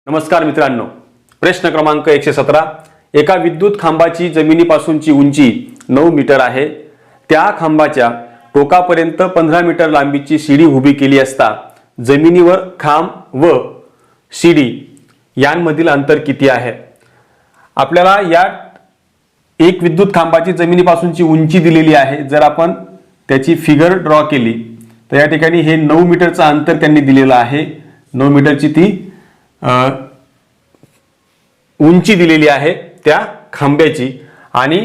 नमस्कार मित्रांनो, प्रश्न क्रमांक 117. एका विद्युत खांबाची जमिनीपासूनची उंची 9 मीटर आहे. त्या खांबाच्या टोकापर्यंत 15 मीटर लांबीची शिडी उभी केली असता जमिनीवर खांब व शिडी यांमधील अंतर किती आहे? आपल्याला या एक विद्युत खांबाची जमिनीपासूनची उंची दिलेली आहे. जर आपण त्याची फिगर ड्रॉ केली तर या ठिकाणी हे 9 मीटरचं अंतर त्यांनी दिलेलं आहे. 9 मीटरची ती उंची दिलेली आहे त्या खांब्याची आणि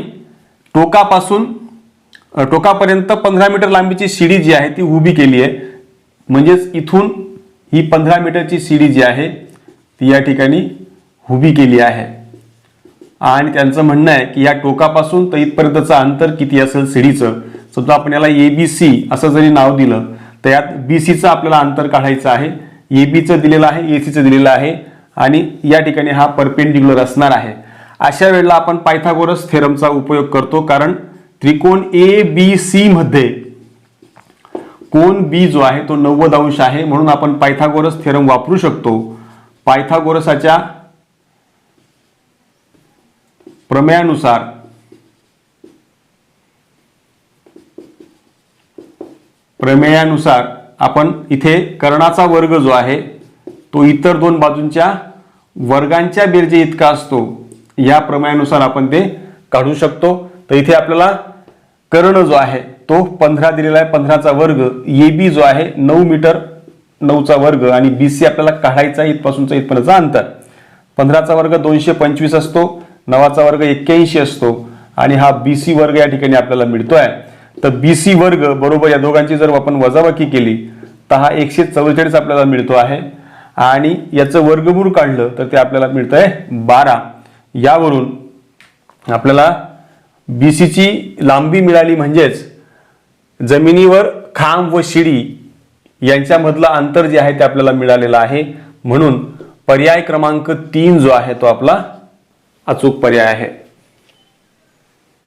टोकापर्यंत 15 मीटर लांबीची शिडी जी आहे ती उभी केली आहे. म्हणजेच इथून ही 15 मीटरची शिडी जी आहे ती या ठिकाणी उभी केली आहे आणि त्यांचं म्हणणं आहे की या टोकापासून तर इथपर्यंतचं अंतर किती असेल शिडीचं. समजा आपण याला ABC असं जरी नाव दिलं तर यात BCचं आपल्याला अंतर काढायचं आहे. ABचं दिलेलं आहे, ACचं दिलेलं आहे आणि या ठिकाणी हा परपेंडिक्युलर असणार आहे. अशा वेळेला आपण पायथागोरस थेरमचा उपयोग करतो, कारण त्रिकोण ABC मध्ये कोन B जो आहे तो 90 अंश आहे. म्हणून आपण पायथागोरस थेरम वापरू शकतो. पायथागोरसाच्या प्रमेयानुसार आपण इथे कर्णाचा वर्ग जो आहे तो इतर दोन बाजूंच्या वर्गांच्या बेरजे इतका असतो. या प्रमेयानुसार आपण ते काढू शकतो. तर इथे आपल्याला कर्ण जो आहे तो 15 दिलेला आहे, 15चा वर्ग. AB जो आहे 9 मीटर, 9चा वर्ग आणि BC आपल्याला काढायचा आहे इथपासूनचा इथपर्यंतचा अंतर. 15चा वर्ग 225 असतो, 9चा वर्ग 81 असतो आणि हा BC वर्ग या ठिकाणी आपल्याला मिळतोय. तर BC वर्ग बरोबर या दोघांची जर आपण वजाबाकी केली तर हा 144 आपल्याला मिळतो आहे आणि याचं वर्गमूळ काढलं तर ते आपल्याला मिळतंय 12. यावरून आपल्याला BCची लांबी मिळाली. म्हणजेच जमिनीवर खांब व शिडी यांच्यामधलं अंतर जे आहे ते आपल्याला मिळालेलं आहे. म्हणून पर्याय क्रमांक 3 जो आहे तो आपला अचूक पर्याय आहे.